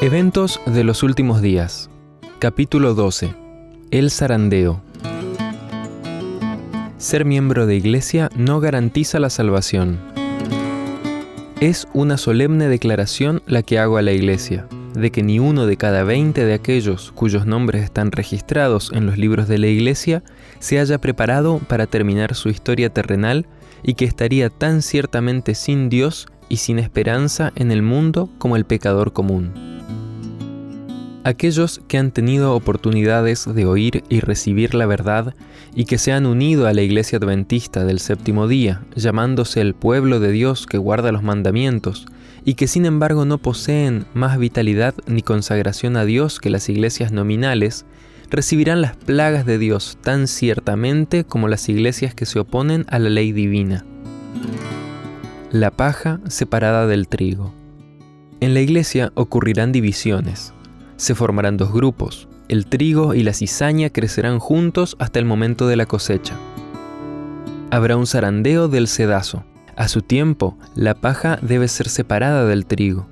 Eventos de los últimos días. Capítulo 12. El zarandeo. Ser miembro de iglesia no garantiza la salvación. Es una solemne declaración la que hago a la iglesia, de que ni uno de cada 20 de aquellos cuyos nombres están registrados en los libros de la iglesia se haya preparado para terminar su historia terrenal y que estaría tan ciertamente sin Dios y sin esperanza en el mundo como el pecador común. Aquellos que han tenido oportunidades de oír y recibir la verdad y que se han unido a la Iglesia Adventista del Séptimo Día, llamándose el pueblo de Dios que guarda los mandamientos, y que sin embargo no poseen más vitalidad ni consagración a Dios que las iglesias nominales, recibirán las plagas de Dios tan ciertamente como las iglesias que se oponen a la ley divina. La paja separada del trigo. En la iglesia ocurrirán divisiones. Se formarán dos grupos. El trigo y la cizaña crecerán juntos hasta el momento de la cosecha. Habrá un zarandeo del cedazo. A su tiempo, la paja debe ser separada del trigo.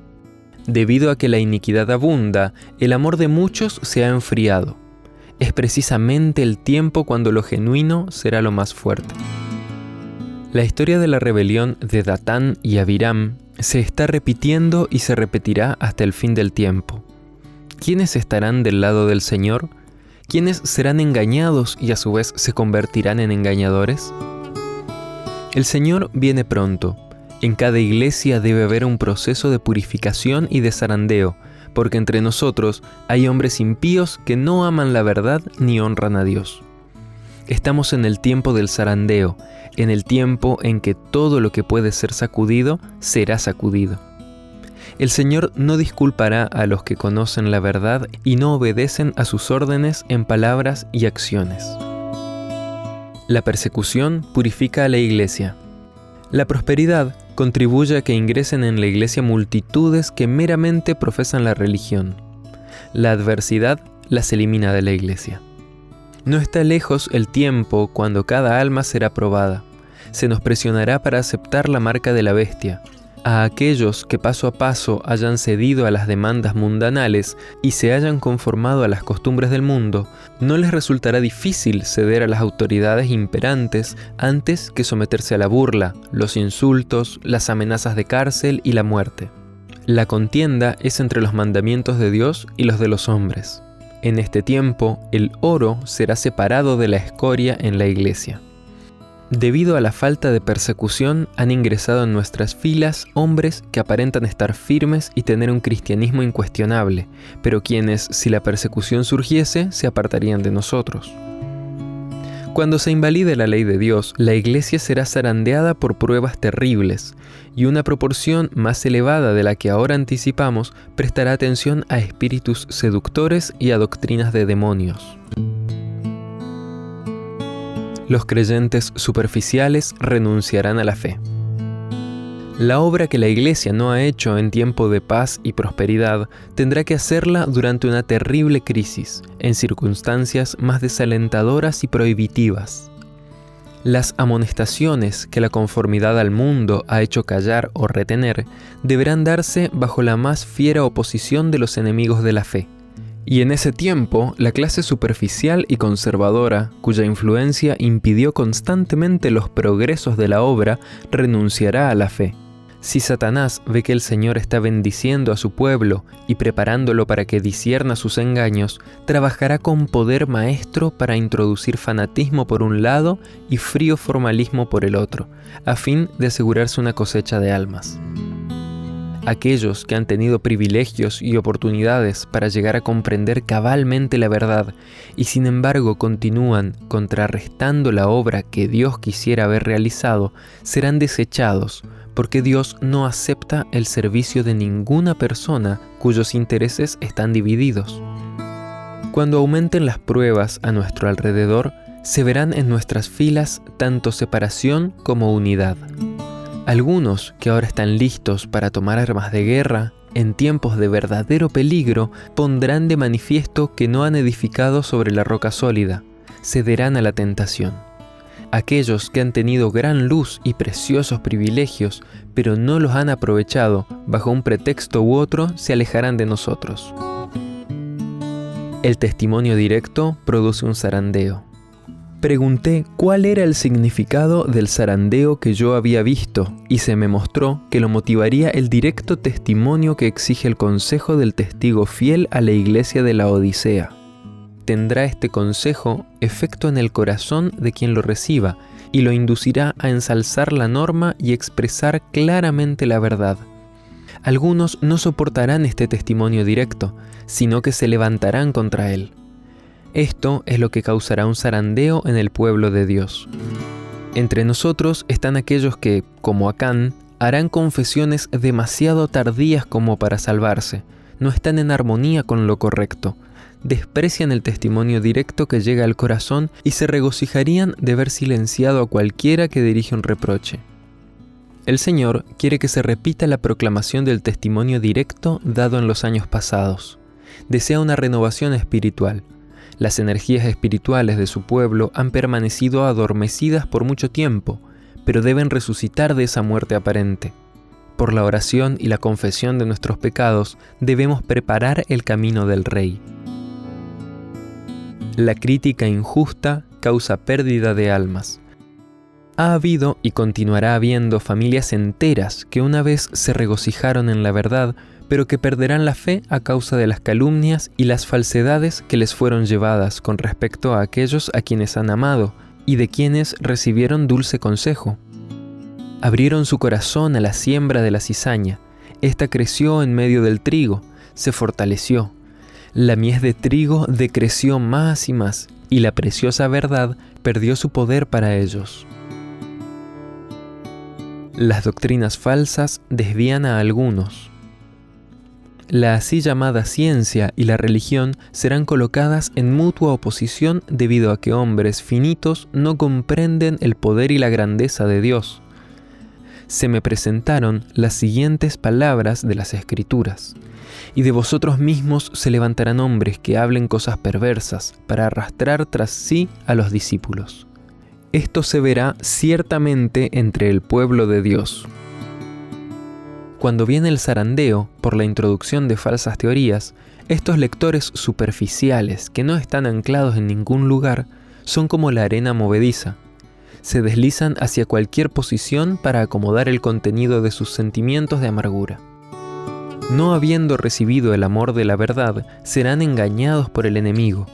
Debido a que la iniquidad abunda, el amor de muchos se ha enfriado. Es precisamente el tiempo cuando lo genuino será lo más fuerte. La historia de la rebelión de Datán y Abiram se está repitiendo y se repetirá hasta el fin del tiempo. ¿Quiénes estarán del lado del Señor? ¿Quiénes serán engañados y a su vez se convertirán en engañadores? El Señor viene pronto. En cada iglesia debe haber un proceso de purificación y de zarandeo, porque entre nosotros hay hombres impíos que no aman la verdad ni honran a Dios. Estamos en el tiempo del zarandeo, en el tiempo en que todo lo que puede ser sacudido será sacudido. El Señor no disculpará a los que conocen la verdad y no obedecen a sus órdenes en palabras y acciones. La persecución purifica a la iglesia. La prosperidad contribuye a que ingresen en la iglesia multitudes que meramente profesan la religión. La adversidad las elimina de la iglesia. No está lejos el tiempo cuando cada alma será probada. Se nos presionará para aceptar la marca de la bestia. A aquellos que paso a paso hayan cedido a las demandas mundanales y se hayan conformado a las costumbres del mundo, no les resultará difícil ceder a las autoridades imperantes antes que someterse a la burla, los insultos, las amenazas de cárcel y la muerte. La contienda es entre los mandamientos de Dios y los de los hombres. En este tiempo, el oro será separado de la escoria en la iglesia. Debido a la falta de persecución, han ingresado en nuestras filas hombres que aparentan estar firmes y tener un cristianismo incuestionable, pero quienes, si la persecución surgiese, se apartarían de nosotros. Cuando se invalide la ley de Dios, la iglesia será zarandeada por pruebas terribles, y una proporción más elevada de la que ahora anticipamos prestará atención a espíritus seductores y a doctrinas de demonios. Los creyentes superficiales renunciarán a la fe. La obra que la iglesia no ha hecho en tiempo de paz y prosperidad tendrá que hacerla durante una terrible crisis, en circunstancias más desalentadoras y prohibitivas. Las amonestaciones que la conformidad al mundo ha hecho callar o retener deberán darse bajo la más fiera oposición de los enemigos de la fe. Y en ese tiempo, la clase superficial y conservadora, cuya influencia impidió constantemente los progresos de la obra, renunciará a la fe. Si Satanás ve que el Señor está bendiciendo a su pueblo y preparándolo para que discierna sus engaños, trabajará con poder maestro para introducir fanatismo por un lado y frío formalismo por el otro, a fin de asegurarse una cosecha de almas. Aquellos que han tenido privilegios y oportunidades para llegar a comprender cabalmente la verdad y sin embargo continúan contrarrestando la obra que Dios quisiera haber realizado, serán desechados, porque Dios no acepta el servicio de ninguna persona cuyos intereses están divididos. Cuando aumenten las pruebas a nuestro alrededor, se verán en nuestras filas tanto separación como unidad. Algunos que ahora están listos para tomar armas de guerra, en tiempos de verdadero peligro, pondrán de manifiesto que no han edificado sobre la roca sólida, cederán a la tentación. Aquellos que han tenido gran luz y preciosos privilegios, pero no los han aprovechado, bajo un pretexto u otro, se alejarán de nosotros. El testimonio directo produce un zarandeo. Pregunté cuál era el significado del zarandeo que yo había visto, y se me mostró que lo motivaría el directo testimonio que exige el consejo del testigo fiel a la iglesia de la Odisea. Tendrá este consejo efecto en el corazón de quien lo reciba y lo inducirá a ensalzar la norma y expresar claramente la verdad. Algunos no soportarán este testimonio directo, sino que se levantarán contra él. Esto es lo que causará un zarandeo en el pueblo de Dios. Entre nosotros están aquellos que, como Acán, harán confesiones demasiado tardías como para salvarse, no están en armonía con lo correcto, desprecian el testimonio directo que llega al corazón y se regocijarían de ver silenciado a cualquiera que dirige un reproche. El Señor quiere que se repita la proclamación del testimonio directo dado en los años pasados. Desea una renovación espiritual. Las energías espirituales de su pueblo han permanecido adormecidas por mucho tiempo, pero deben resucitar de esa muerte aparente. Por la oración y la confesión de nuestros pecados debemos preparar el camino del Rey. La crítica injusta causa pérdida de almas. Ha habido y continuará habiendo familias enteras que una vez se regocijaron en la verdad, pero que perderán la fe a causa de las calumnias y las falsedades que les fueron llevadas con respecto a aquellos a quienes han amado y de quienes recibieron dulce consejo. Abrieron su corazón a la siembra de la cizaña. Esta creció en medio del trigo, se fortaleció. La mies de trigo decreció más y más, y la preciosa verdad perdió su poder para ellos. Las doctrinas falsas desvían a algunos. La así llamada ciencia y la religión serán colocadas en mutua oposición debido a que hombres finitos no comprenden el poder y la grandeza de Dios. Se me presentaron las siguientes palabras de las Escrituras: y de vosotros mismos se levantarán hombres que hablen cosas perversas para arrastrar tras sí a los discípulos. Esto se verá ciertamente entre el pueblo de Dios. Cuando viene el zarandeo por la introducción de falsas teorías, estos lectores superficiales que no están anclados en ningún lugar son como la arena movediza. Se deslizan hacia cualquier posición para acomodar el contenido de sus sentimientos de amargura. No habiendo recibido el amor de la verdad, serán engañados por el enemigo.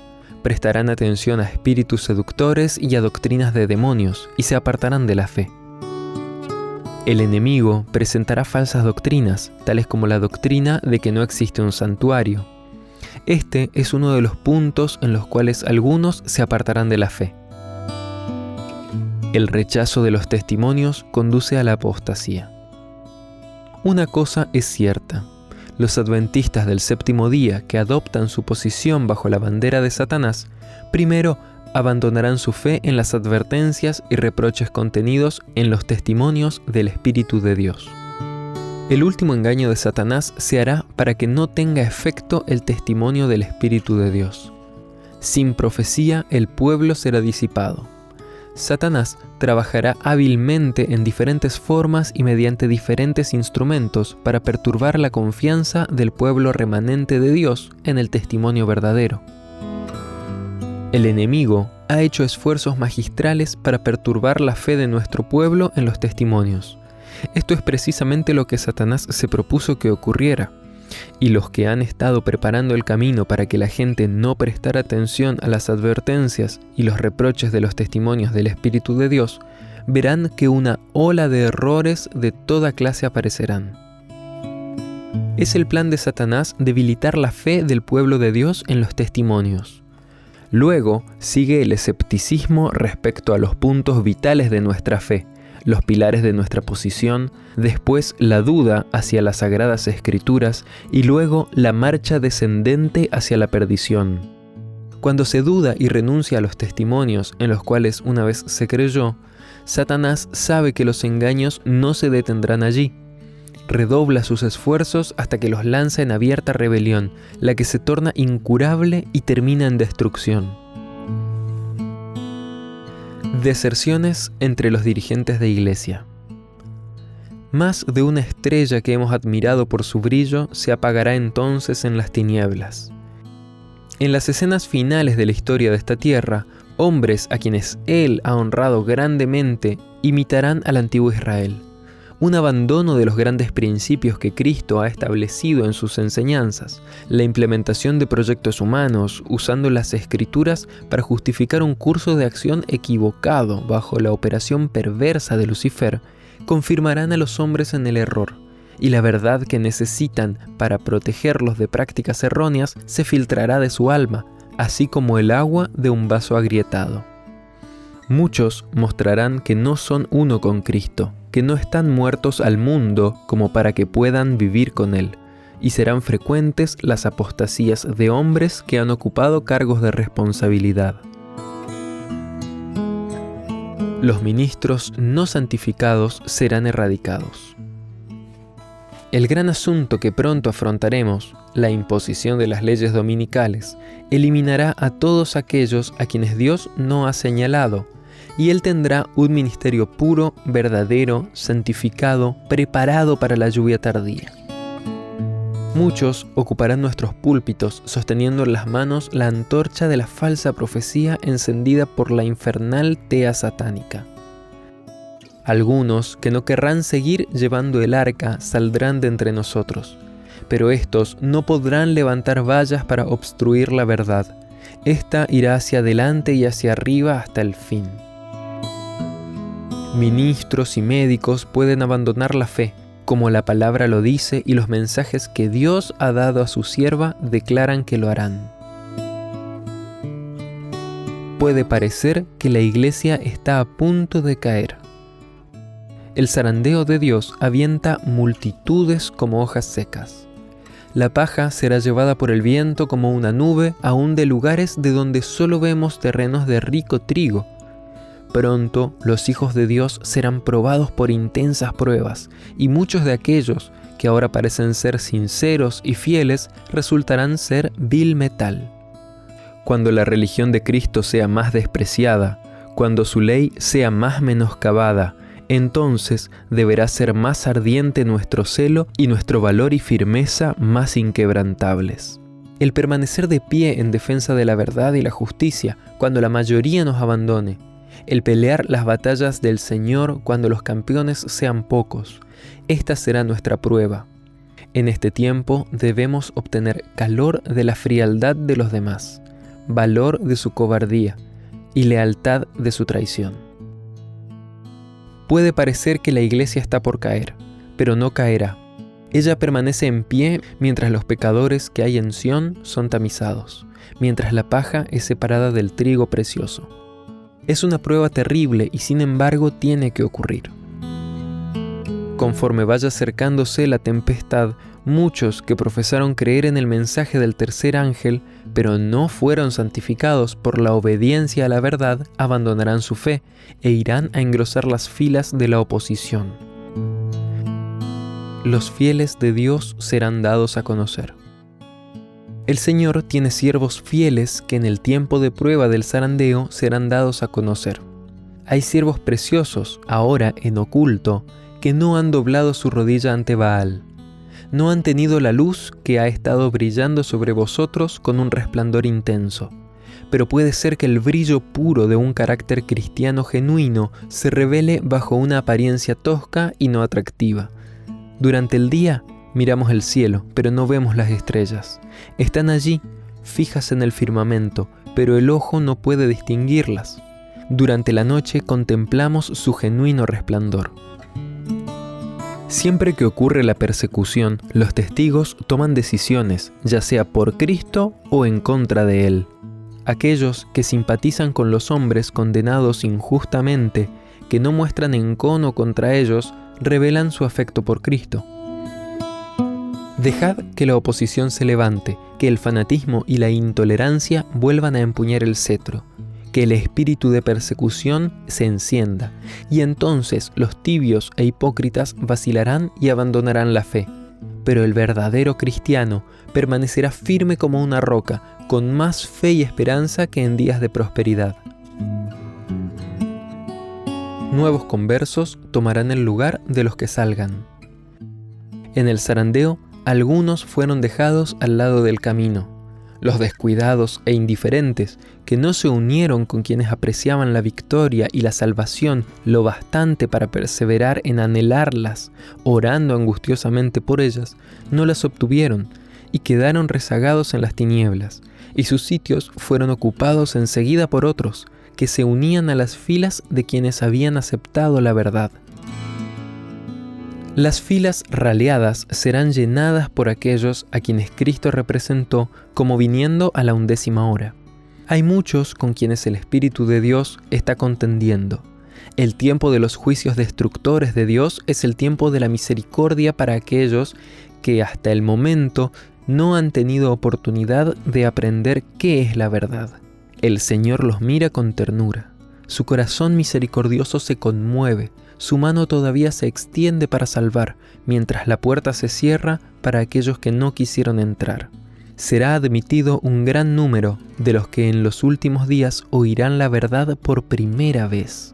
Prestarán atención a espíritus seductores y a doctrinas de demonios, y se apartarán de la fe. El enemigo presentará falsas doctrinas, tales como la doctrina de que no existe un santuario. Este es uno de los puntos en los cuales algunos se apartarán de la fe. El rechazo de los testimonios conduce a la apostasía. Una cosa es cierta: los adventistas del séptimo día que adoptan su posición bajo la bandera de Satanás, primero abandonarán su fe en las advertencias y reproches contenidos en los testimonios del Espíritu de Dios. El último engaño de Satanás se hará para que no tenga efecto el testimonio del Espíritu de Dios. Sin profecía el pueblo será disipado. Satanás trabajará hábilmente en diferentes formas y mediante diferentes instrumentos para perturbar la confianza del pueblo remanente de Dios en el testimonio verdadero. El enemigo ha hecho esfuerzos magistrales para perturbar la fe de nuestro pueblo en los testimonios. Esto es precisamente lo que Satanás se propuso que ocurriera. Y los que han estado preparando el camino para que la gente no prestara atención a las advertencias y los reproches de los testimonios del Espíritu de Dios, verán que una ola de errores de toda clase aparecerán. Es el plan de Satanás debilitar la fe del pueblo de Dios en los testimonios. Luego sigue el escepticismo respecto a los puntos vitales de nuestra fe, los pilares de nuestra posición, después la duda hacia las Sagradas Escrituras y luego la marcha descendente hacia la perdición. Cuando se duda y renuncia a los testimonios en los cuales una vez se creyó, Satanás sabe que los engaños no se detendrán allí. Redobla sus esfuerzos hasta que los lanza en abierta rebelión, la que se torna incurable y termina en destrucción. Deserciones entre los dirigentes de iglesia. Más de una estrella que hemos admirado por su brillo se apagará entonces en las tinieblas. En las escenas finales de la historia de esta tierra, hombres a quienes Él ha honrado grandemente imitarán al antiguo Israel. Un abandono de los grandes principios que Cristo ha establecido en sus enseñanzas, la implementación de proyectos humanos usando las Escrituras para justificar un curso de acción equivocado bajo la operación perversa de Lucifer, confirmarán a los hombres en el error, y la verdad que necesitan para protegerlos de prácticas erróneas se filtrará de su alma, así como el agua de un vaso agrietado. Muchos mostrarán que no son uno con Cristo, que no están muertos al mundo como para que puedan vivir con Él, y serán frecuentes las apostasías de hombres que han ocupado cargos de responsabilidad. Los ministros no santificados serán erradicados. El gran asunto que pronto afrontaremos, la imposición de las leyes dominicales, eliminará a todos aquellos a quienes Dios no ha señalado, y Él tendrá un ministerio puro, verdadero, santificado, preparado para la lluvia tardía. Muchos ocuparán nuestros púlpitos sosteniendo en las manos la antorcha de la falsa profecía encendida por la infernal tea satánica. Algunos que no querrán seguir llevando el arca saldrán de entre nosotros, pero estos no podrán levantar vallas para obstruir la verdad. Esta irá hacia adelante y hacia arriba hasta el fin. Ministros y médicos pueden abandonar la fe, como la palabra lo dice y los mensajes que Dios ha dado a su sierva declaran que lo harán. Puede parecer que la iglesia está a punto de caer. El zarandeo de Dios avienta multitudes como hojas secas. La paja será llevada por el viento como una nube, aún de lugares de donde solo vemos terrenos de rico trigo. Pronto los hijos de Dios serán probados por intensas pruebas, y muchos de aquellos que ahora parecen ser sinceros y fieles resultarán ser vil metal. Cuando la religión de Cristo sea más despreciada, cuando su ley sea más menoscabada, entonces deberá ser más ardiente nuestro celo y nuestro valor y firmeza más inquebrantables. El permanecer de pie en defensa de la verdad y la justicia cuando la mayoría nos abandone, el pelear las batallas del Señor cuando los campeones sean pocos, esta será nuestra prueba. En este tiempo debemos obtener calor de la frialdad de los demás, valor de su cobardía y lealtad de su traición. Puede parecer que la iglesia está por caer, pero no caerá. Ella permanece en pie mientras los pecadores que hay en Sión son tamizados, mientras la paja es separada del trigo precioso. Es una prueba terrible y sin embargo tiene que ocurrir. Conforme vaya acercándose la tempestad, muchos que profesaron creer en el mensaje del tercer ángel, pero no fueron santificados por la obediencia a la verdad, abandonarán su fe e irán a engrosar las filas de la oposición. Los fieles de Dios serán dados a conocer. El Señor tiene siervos fieles que en el tiempo de prueba del zarandeo serán dados a conocer. Hay siervos preciosos, ahora en oculto, que no han doblado su rodilla ante Baal. No han tenido la luz que ha estado brillando sobre vosotros con un resplandor intenso. Pero puede ser que el brillo puro de un carácter cristiano genuino se revele bajo una apariencia tosca y no atractiva. Durante el día miramos el cielo, pero no vemos las estrellas. Están allí, fijas en el firmamento, pero el ojo no puede distinguirlas. Durante la noche contemplamos su genuino resplandor. Siempre que ocurre la persecución, los testigos toman decisiones, ya sea por Cristo o en contra de Él. Aquellos que simpatizan con los hombres condenados injustamente, que no muestran encono contra ellos, revelan su afecto por Cristo. Dejad que la oposición se levante, que el fanatismo y la intolerancia vuelvan a empuñar el cetro, que el espíritu de persecución se encienda, y entonces los tibios e hipócritas vacilarán y abandonarán la fe. Pero el verdadero cristiano permanecerá firme como una roca, con más fe y esperanza que en días de prosperidad. nuevos conversos tomarán el lugar de los que salgan. En el zarandeo, algunos fueron dejados al lado del camino. Los descuidados e indiferentes, que no se unieron con quienes apreciaban la victoria y la salvación lo bastante para perseverar en anhelarlas, orando angustiosamente por ellas, no las obtuvieron y quedaron rezagados en las tinieblas, y sus sitios fueron ocupados enseguida por otros, que se unían a las filas de quienes habían aceptado la verdad. Las filas raleadas serán llenadas por aquellos a quienes Cristo representó como viniendo a la 11ª hora. Hay muchos con quienes el Espíritu de Dios está contendiendo. El tiempo de los juicios destructores de Dios es el tiempo de la misericordia para aquellos que hasta el momento no han tenido oportunidad de aprender qué es la verdad. El Señor los mira con ternura. Su corazón misericordioso se conmueve. Su mano todavía se extiende para salvar, mientras la puerta se cierra para aquellos que no quisieron entrar. Será admitido un gran número de los que en los últimos días oirán la verdad por primera vez.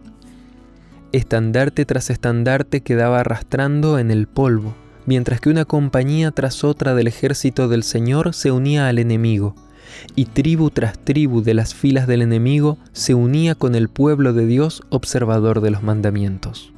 Estandarte tras estandarte quedaba arrastrando en el polvo, mientras que una compañía tras otra del ejército del Señor se unía al enemigo, y tribu tras tribu de las filas del enemigo se unía con el pueblo de Dios observador de los mandamientos.